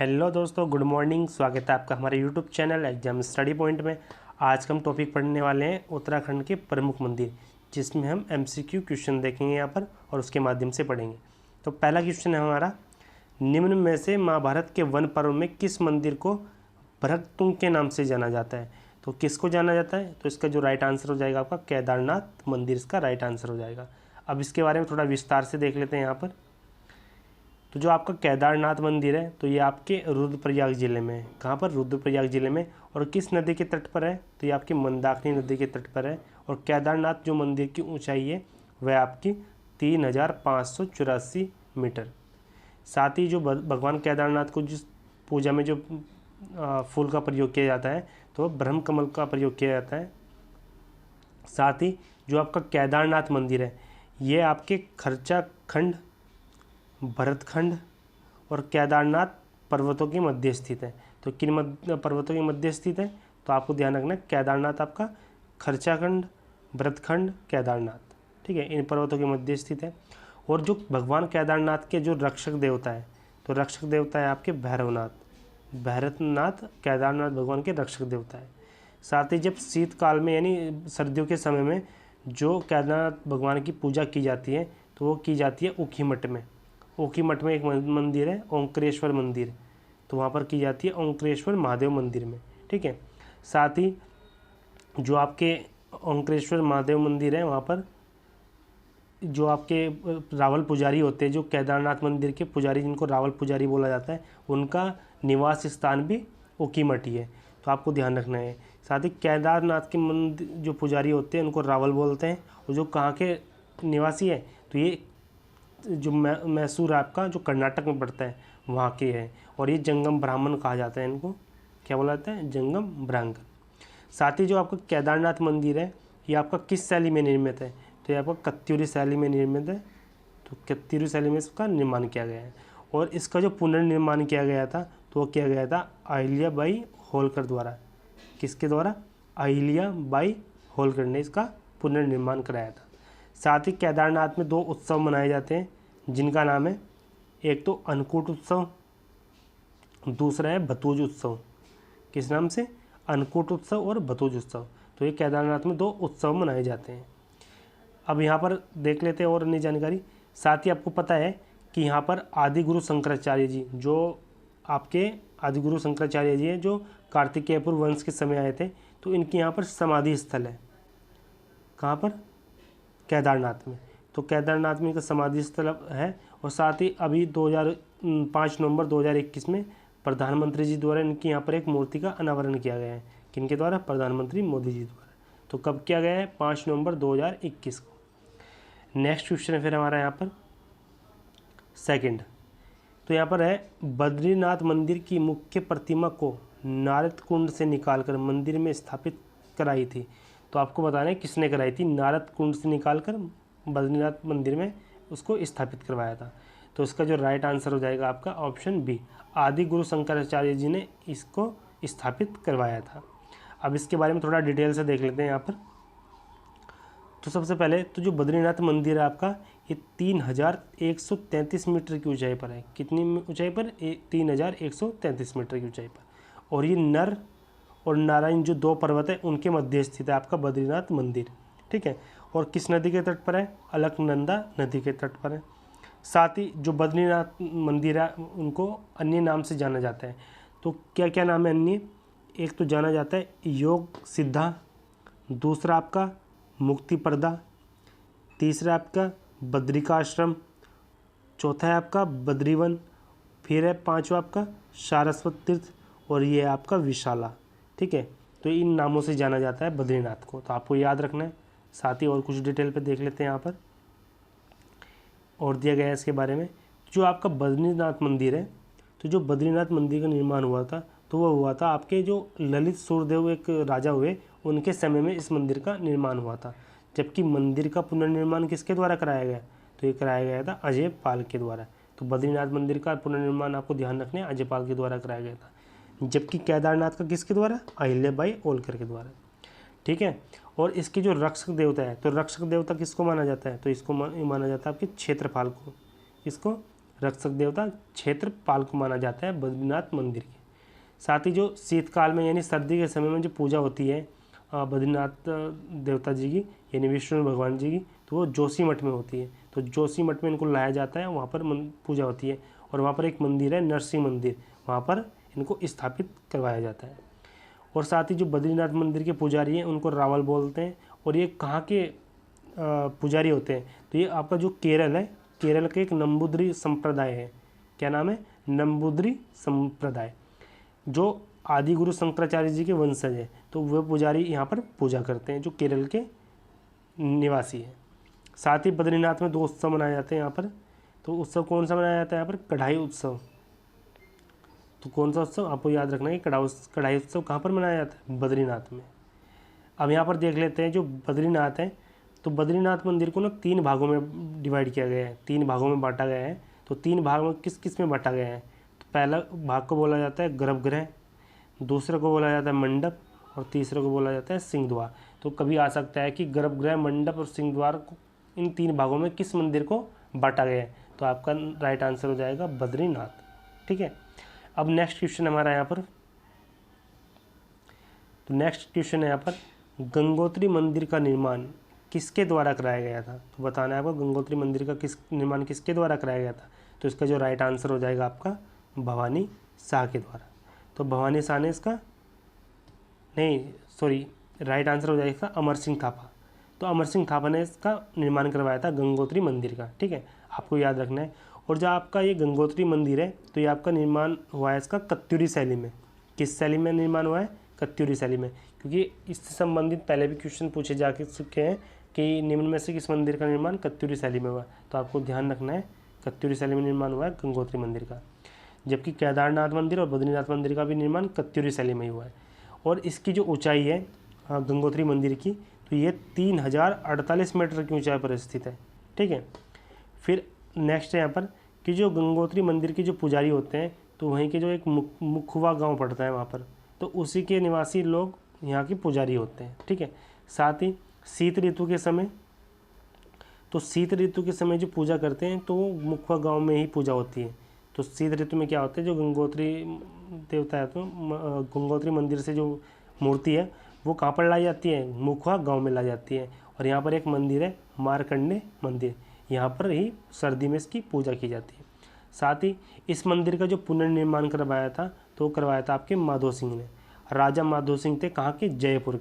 Hello दोस्तों, good morning. स्वागत है आपका हमारे YouTube channel exam study point में। आज हम टॉपिक पढ़ने वाले हैं उत्तराखंड के प्रमुख मंदिर, जिसमें हम एमसीक्यू क्वेश्चन देखेंगे यहाँ पर और उसके माध्यम से पढ़ेंगे। तो पहला क्वेश्चन है हमारा, निम्न में से महाभारत के वन पर्व में किस मंदिर को भरतुंग के नाम से जाना जाता है? तो किसको जाना जाता है? तो इसका जो राइट आंसर हो जाएगा आपका केदारनाथ मंदिर, इसका राइट आंसर हो जाएगा। अब इसके बारे में थोड़ा विस्तार से देख लेते हैं यहाँ पर। तो जो आपका केदारनाथ मंदिर है, तो ये आपके रुद्रप्रयाग ज़िले में है। कहाँ पर? रुद्रप्रयाग ज़िले में। और किस नदी के तट पर है? तो ये आपकी मंदाकिनी नदी के तट पर है। और केदारनाथ जो मंदिर की ऊंचाई है वह आपकी 3584 मीटर। साथ ही जो भगवान केदारनाथ को जिस पूजा में जो फूल का प्रयोग किया जाता है, तो ब्रह्म कमल का प्रयोग किया जाता है। साथ ही जो आपका केदारनाथ मंदिर है, ये आपके खर्चा खंड, भरतखंड और केदारनाथ पर्वतों के मध्य स्थित है। तो किन पर्वतों के मध्य स्थित है? तो आपको ध्यान रखना है, केदारनाथ आपका खर्चाखंड, भरतखंड, केदारनाथ, ठीक है, इन पर्वतों के मध्य स्थित है। और जो भगवान केदारनाथ के जो रक्षक देवता है, तो रक्षक देवता है आपके भैरवनाथ। भैरवनाथ केदारनाथ भगवान के रक्षक देवता है। साथ ही जब शीतकाल में यानी सर्दियों के समय में जो केदारनाथ भगवान की पूजा की जाती है, तो वो की जाती है ऊखीमठ में। ऊखीमठ में एक मंदिर है ओंकारेश्वर मंदिर, तो वहाँ पर की जाती है ओंकारेश्वर महादेव मंदिर में, ठीक है। साथ ही जो आपके ओंकारेश्वर महादेव मंदिर है, वहाँ पर जो आपके रावल पुजारी होते हैं, जो केदारनाथ मंदिर के पुजारी, जिनको रावल पुजारी बोला जाता है, उनका निवास स्थान भी ऊखीमठ ही है, तो आपको ध्यान रखना है। साथ ही केदारनाथ के मंदिर जो पुजारी होते हैं उनको रावल बोलते हैं। और जो कहाँ के निवासी है, तो ये जो मैसूर आपका जो कर्नाटक में पड़ता है वहाँ के है। और ये जंगम ब्राह्मण कहा जाता है, इनको क्या बोला जाता है? जंगम ब्राह्मण। साथ ही जो आपका केदारनाथ मंदिर है, ये आपका किस शैली में निर्मित है? तो ये आपका कत्यूरी शैली में निर्मित है। तो कत्यूरी शैली में इसका निर्माण किया गया है। और इसका जो पुनर्निर्माण किया गया था, तो वो किया गया था अहिल्या बाई होलकर द्वारा। किसके द्वारा? अहिल्या बाई होलकर ने इसका पुनर्निर्माण कराया था। साथ ही केदारनाथ में 2 उत्सव मनाए जाते हैं, जिनका नाम है, एक तो अन्नकूट उत्सव, दूसरा है भतूज उत्सव। किस नाम से? अन्नकूट उत्सव और भतूज उत्सव। तो ये केदारनाथ में 2 उत्सव मनाए जाते हैं। अब यहाँ पर देख लेते हैं और अन्य जानकारी। साथ ही आपको पता है कि यहाँ पर आदि गुरु शंकराचार्य जी, जो आपके आदि गुरु शंकराचार्य जी हैं, जो कार्तिकेयपुर वंश के समय आए थे, तो इनके यहाँ पर समाधि स्थल है। कहाँ पर? केदारनाथ में। तो केदारनाथ में इनका समाधि स्थल है। और साथ ही अभी 5 नवंबर 2021 में प्रधानमंत्री जी द्वारा इनके यहाँ पर एक मूर्ति का अनावरण किया गया है। किनके द्वारा? प्रधानमंत्री मोदी जी द्वारा। तो कब किया गया है? 5 नवंबर 2021 को। नेक्स्ट क्वेश्चन है फिर हमारा यहाँ पर सेकंड। तो यहाँ पर है, बद्रीनाथ मंदिर की मुख्य प्रतिमा को नारद कुंड से निकालकर मंदिर में स्थापित कराई थी। तो आपको बताना है किसने कराई थी? नारद कुंड से निकालकर बद्रीनाथ मंदिर में उसको स्थापित करवाया था। तो इसका जो राइट आंसर हो जाएगा आपका ऑप्शन बी, आदि गुरु शंकराचार्य जी ने इसको स्थापित करवाया था। अब इसके बारे में थोड़ा डिटेल से देख लेते हैं यहाँ पर। तो सबसे पहले तो जो बद्रीनाथ मंदिर है आपका, ये 3133 मीटर की ऊंचाई पर है। कितनी ऊंचाई पर? 3133 मीटर की ऊंचाई पर। और ये नर और नारायण जो 2 पर्वत है, उनके मध्य स्थित है आपका बद्रीनाथ मंदिर, ठीक है। और किस नदी के तट पर है? अलकनंदा नदी के तट पर है। साथ ही जो बद्रीनाथ मंदिर है, उनको अन्य नाम से जाना जाता है। तो क्या क्या नाम है अन्य? एक तो जाना जाता है योग सिद्धा, दूसरा आपका मुक्ति पर्दा, तीसरा आपका बद्रिकाश्रम, चौथा है आपका बद्रीवन, फिर है 5वां आपका सारस्वत तीर्थ, और ये है आपका विशाला, ठीक है। तो इन नामों से जाना जाता है बद्रीनाथ को, तो आपको याद रखना है। साथ ही और कुछ डिटेल पे देख लेते हैं यहाँ पर और दिया गया है इसके बारे में। जो आपका बद्रीनाथ मंदिर है, तो जो बद्रीनाथ मंदिर का निर्माण हुआ था, तो वो हुआ था आपके जो ललित सूर्यदेव एक राजा हुए, उनके समय में इस मंदिर का निर्माण हुआ था। जबकि मंदिर का पुनर्निर्माण किसके द्वारा कराया गया? तो ये कराया गया था अजय पाल के द्वारा। तो बद्रीनाथ मंदिर का पुनर्निर्माण आपको ध्यान रखना है, अजय पाल के द्वारा कराया गया था। जबकि केदारनाथ का किसके द्वारा? अहिल्या बाई होलकर के द्वारा, ठीक है। और इसके जो रक्षक देवता है, तो रक्षक देवता किसको माना जाता है? तो इसको माना जाता है आपके क्षेत्रपाल को। इसको रक्षक देवता क्षेत्रपाल को माना जाता है बद्रीनाथ मंदिर के। साथ ही जो शीतकाल में यानी सर्दी के समय में जो पूजा होती है बद्रीनाथ देवता जी की यानी विष्णु भगवान जी की, तो वो जोशी मठ में होती है। तो जोशी मठ में इनको लाया जाता है, वहाँ पर पूजा होती है। और वहाँ पर एक मंदिर है नरसिंह मंदिर, वहाँ पर इनको स्थापित करवाया जाता है। और साथ ही जो बद्रीनाथ मंदिर के पुजारी हैं उनको रावल बोलते हैं। और ये कहाँ के पुजारी होते हैं, तो ये आपका जो केरल है, केरल के एक नंबूद्री संप्रदाय है। क्या नाम है? नंबूद्री संप्रदाय, जो आदि गुरु शंकराचार्य जी के वंशज है। तो वह पुजारी यहाँ पर पूजा करते हैं जो केरल के निवासी है। साथ ही बद्रीनाथ में 2 उत्सव मनाए जाते हैं यहाँ पर। तो उत्सव कौन सा मनाया जाता है यहाँ पर? कढ़ाई उत्सव। तो कौन सा उत्सव आपको याद रखना है कि कढ़ाई उत्सव कहाँ पर मनाया जाता है? बद्रीनाथ में। अब यहाँ पर देख लेते हैं जो बद्रीनाथ है, तो बद्रीनाथ मंदिर को ना 3 भागों में डिवाइड किया गया है, 3 भागों में बांटा गया है। तो 3 भाग में किस किस में बांटा गया है? तो पहला भाग को बोला जाता है गर्भगृह, दूसरे को बोला जाता है मंडप, और तीसरे को बोला जाता है सिंहद्वार। तो कभी आ सकता है कि गर्भगृह, मंडप और सिंहद्वार को, इन 3 भागों में किस मंदिर को बांटा गया है? तो आपका राइट आंसर हो जाएगा बद्रीनाथ। ठीक है। अब नेक्स्ट क्वेश्चन हमारा यहाँ पर, तो नेक्स्ट क्वेश्चन है यहाँ पर, गंगोत्री मंदिर का निर्माण किसके द्वारा कराया गया था? तो बताना है आपको गंगोत्री मंदिर का निर्माण किसके द्वारा कराया गया था। तो इसका जो राइट आंसर हो जाएगा आपका भवानी शाह के द्वारा। तो भवानी शाह ने इसका, नहीं सॉरी, राइट आंसर हो जाएगा इसका अमर सिंह थापा। तो अमर सिंह थापा ने इसका निर्माण करवाया था गंगोत्री मंदिर का। ठीक है, आपको याद रखना है। और जो आपका ये गंगोत्री मंदिर है, तो ये आपका निर्माण हुआ है इसका कत्यूरी शैली में। किस शैली में निर्माण हुआ है? कत्यूरी शैली में। क्योंकि इससे संबंधित पहले भी क्वेश्चन पूछे जा चुके हैं कि निम्न में से किस मंदिर का निर्माण कत्यूरी शैली में हुआ। तो आपको ध्यान रखना है कत्यूरी शैली में निर्माण हुआ है गंगोत्री मंदिर का। जबकि केदारनाथ मंदिर और बद्रीनाथ मंदिर का भी निर्माण कत्यूरी शैली में ही हुआ है। और इसकी जो ऊंचाई है गंगोत्री मंदिर की, तो ये 3048 मीटर की ऊंचाई पर स्थित है। ठीक है। फिर नेक्स्ट है यहाँ पर कि जो गंगोत्री मंदिर के जो पुजारी होते हैं, तो वहीं के जो एक मुखवा गांव पड़ता है वहाँ पर, तो उसी के निवासी लोग यहाँ के पुजारी होते हैं। ठीक है। साथ ही शीत ऋतु के समय, तो शीत ऋतु के समय जो पूजा करते हैं तो मुखवा गांव में ही पूजा होती है। तो शीत ऋतु में क्या होता है, जो गंगोत्री देवता है, तो गंगोत्री मंदिर से जो मूर्ति है वो कहाँ पर लाई जाती है? मुखवा गांव में लाई जाती है। और यहाँ पर एक मंदिर है मारकंडे मंदिर, यहाँ पर ही सर्दी में इसकी पूजा की जाती है। साथ ही इस मंदिर का जो पुनर्निर्माण करवाया था, तो करवाया था आपके माधो सिंह ने। राजा माधो सिंह थे कहाँ के? जयपुर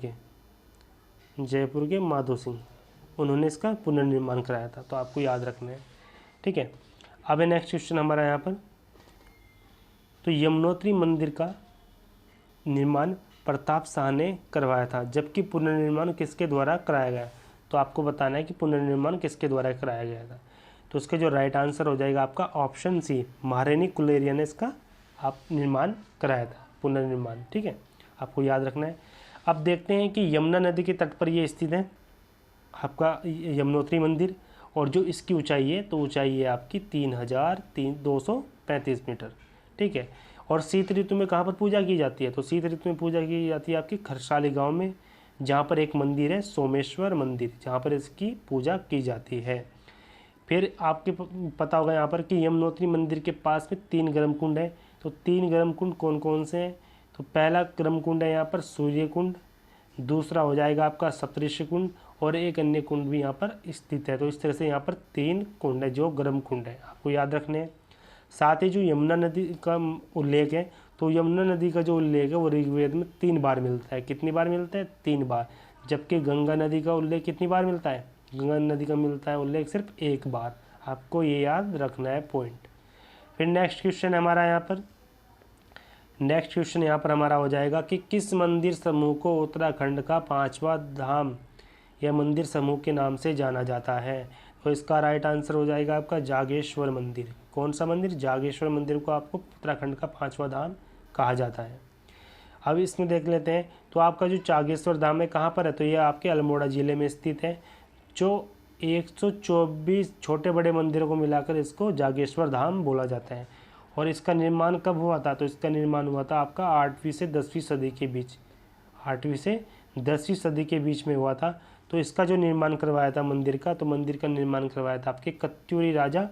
के माधो सिंह, उन्होंने इसका पुनर्निर्माण कराया था। तो आपको याद रखना है। ठीक है। अब नेक्स्ट क्वेश्चन हमारा यहाँ पर, तो यमुनोत्री मंदिर का निर्माण प्रताप शाह ने करवाया था, जबकि पुनर्निर्माण किसके द्वारा कराया गया? तो आपको बताना है कि पुनर्निर्माण किसके द्वारा कराया गया था। तो इसका जो राइट आंसर हो जाएगा आपका ऑप्शन सी, महारानी कुलेरिया ने इसका निर्माण कराया था, पुनर्निर्माण। ठीक है, आपको याद रखना है। अब देखते हैं कि यमुना नदी के तट पर ये स्थित है आपका यमुनोत्री मंदिर, और जो इसकी ऊंचाई है, तो ऊंचाई है आपकी 3235 मीटर। ठीक है। और शीत ऋतु में कहाँ पर पूजा की जाती है? तो शीत ऋतु में पूजा की जाती है आपकी खरसाली गांव में, जहाँ पर एक मंदिर है सोमेश्वर मंदिर, जहाँ पर इसकी पूजा की जाती है। फिर आपके पता होगा यहाँ पर कि यमुनोत्री मंदिर के पास में 3 गर्म कुंड है। तो 3 गर्म कुंड कौन कौन से हैं? तो पहला गर्म कुंड है यहाँ पर सूर्य कुंड, दूसरा हो जाएगा आपका सप्तऋषि कुंड, और एक अन्य कुंड भी यहाँ पर स्थित है। तो इस तरह से यहाँ पर 3 कुंड है जो गर्म कुंड है, आपको याद रखने हैं। साथ ही जो यमुना नदी का उल्लेख है, तो यमुना नदी का जो उल्लेख है वो ऋग्वेद में 3 बार मिलता है। कितनी बार मिलता है? 3 बार। जबकि गंगा नदी का उल्लेख कितनी बार मिलता है? गंगा नदी का मिलता है उल्लेख सिर्फ 1 बार। आपको ये याद रखना है पॉइंट। फिर नेक्स्ट क्वेश्चन हमारा यहाँ पर, नेक्स्ट क्वेश्चन यहाँ पर हमारा हो जाएगा कि किस मंदिर समूह को उत्तराखंड का 5वां धाम या मंदिर समूह के नाम से जाना जाता है? तो इसका राइट आंसर हो जाएगा आपका जागेश्वर मंदिर। कौन सा मंदिर? जागेश्वर मंदिर को आपको उत्तराखंड का 5वां धाम कहा जाता है। अब इसमें देख लेते हैं, तो आपका जो जागेश्वर धाम है कहाँ पर है? तो ये आपके अल्मोड़ा ज़िले में स्थित है, जो 124 छोटे बड़े मंदिरों को मिलाकर इसको जागेश्वर धाम बोला जाता है। और इसका निर्माण कब हुआ था? तो इसका निर्माण हुआ था आपका 8वीं से 10वीं सदी के बीच, 8वीं से 10वीं सदी के बीच में हुआ था। तो इसका जो निर्माण करवाया था मंदिर का, तो मंदिर का निर्माण करवाया था आपके कत्यूरी राजा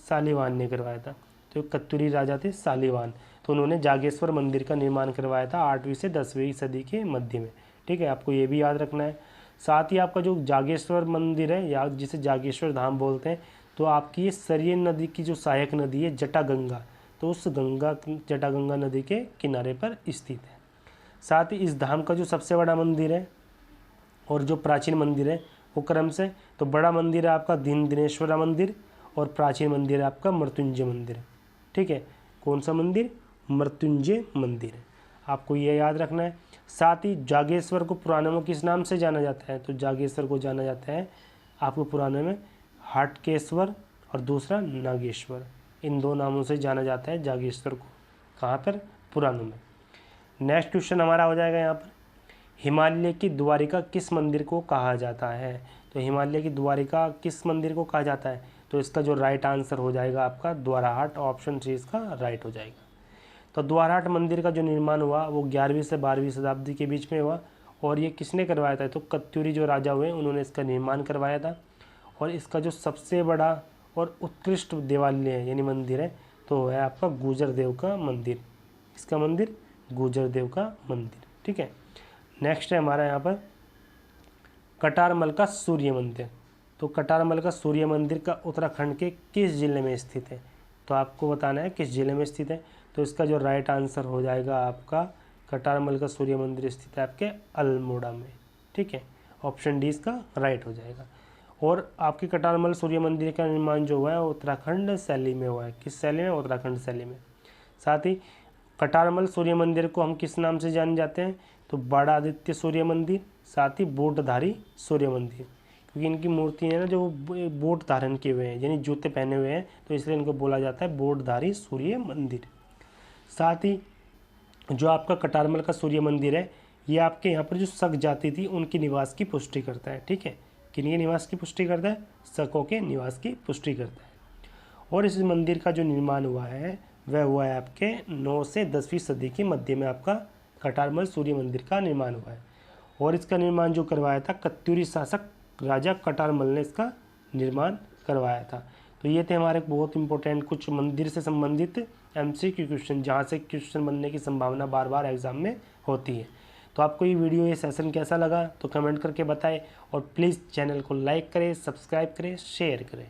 सालीवान ने करवाया था। तो कत्यूरी राजा थे सालीवान, तो उन्होंने जागेश्वर मंदिर का निर्माण करवाया था 8वीं से 10वीं सदी के मध्य में। ठीक है, आपको ये भी याद रखना है। साथ ही आपका जो जागेश्वर मंदिर है या जिसे जागेश्वर धाम बोलते हैं, तो आपकी ये सरयू नदी की जो सहायक नदी है जटागंगा, तो उस जटागंगा नदी के किनारे पर स्थित है। साथ ही इस धाम का जो सबसे बड़ा मंदिर है और जो प्राचीन मंदिर है वो क्रम से, तो बड़ा मंदिर है आपका दिनेश्वरा मंदिर और प्राचीन मंदिर है आपका मृत्युंजय मंदिर। ठीक है, कौन सा मंदिर? मृत्युंजय मंदिर, आपको ये याद रखना है। साथ ही जागेश्वर को पुराने में किस नाम से जाना जाता है? तो जागेश्वर को जाना जाता है आपको पुराने में हाटकेश्वर और दूसरा नागेश्वर, इन दो नामों से जाना जाता है जागेश्वर को। कहाँ पर? पुरानों में। नेक्स्ट क्वेश्चन हमारा हो जाएगा यहाँ पर, हिमालय की द्वारिका किस मंदिर को कहा जाता है? तो हिमालय की द्वारिका किस मंदिर को कहा जाता है? तो इसका जो राइट आंसर हो जाएगा आपका द्वाराहाट, ऑप्शन सी इसका राइट हो जाएगा। तो द्वाराहाट मंदिर का जो निर्माण हुआ वो 11वीं से 12वीं शताब्दी के बीच में हुआ, और ये किसने करवाया था? तो कत्यूरी जो राजा हुए उन्होंने इसका निर्माण करवाया था। और इसका जो सबसे बड़ा और उत्कृष्ट देवालय है यानी मंदिर है तो है आपका गुर्जर देव का मंदिर। इसका मंदिर? गुर्जर देव का मंदिर। ठीक है, नेक्स्ट है हमारा यहाँ पर कटारमल का सूर्य मंदिर। तो कटारमल का सूर्य मंदिर का उत्तराखंड के किस जिले में स्थित है? तो आपको बताना है किस जिले में स्थित है। तो इसका जो राइट आंसर हो जाएगा आपका कटारमल का सूर्य मंदिर स्थित है आपके अल्मोड़ा में। ठीक है, ऑप्शन डी इसका राइट हो जाएगा। और आपके कटारमल सूर्य मंदिर का निर्माण जो हुआ है उत्तराखंड शैली में हुआ है। किस शैली में? उत्तराखंड शैली में। साथ ही कटारमल सूर्य मंदिर को हम किस नाम से जाने जाते हैं? तो बड़ा आदित्य सूर्य मंदिर, साथ ही बोटधारी सूर्य मंदिर, क्योंकि इनकी मूर्ति है ना जो बोट धारण किए हुए हैं यानी जूते पहने हुए हैं, तो इसलिए इनको बोला जाता है बोटधारी सूर्य मंदिर। साथ ही जो आपका कटारमल का सूर्य मंदिर है ये आपके यहाँ पर जो शक जाति थी उनकी निवास की पुष्टि करता है। ठीक है, किनके निवास की पुष्टि करता है? शकों के निवास की पुष्टि करता है। और इस मंदिर का जो निर्माण हुआ है वह हुआ है आपके 9 से 10वीं सदी के मध्य में आपका कटारमल सूर्य मंदिर का निर्माण हुआ है। और इसका निर्माण जो करवाया था कत्यूरी शासक राजा कटारमल ने इसका निर्माण करवाया था। तो ये थे हमारे बहुत इंपॉर्टेंट कुछ मंदिर से संबंधित MCQ क्वेश्चन, जहाँ से क्वेश्चन बनने की संभावना बार बार एग्जाम में होती है। तो आपको ये वीडियो, ये सेशन कैसा लगा तो कमेंट करके बताएं, और प्लीज़ चैनल को लाइक करें, सब्सक्राइब करें, शेयर करें।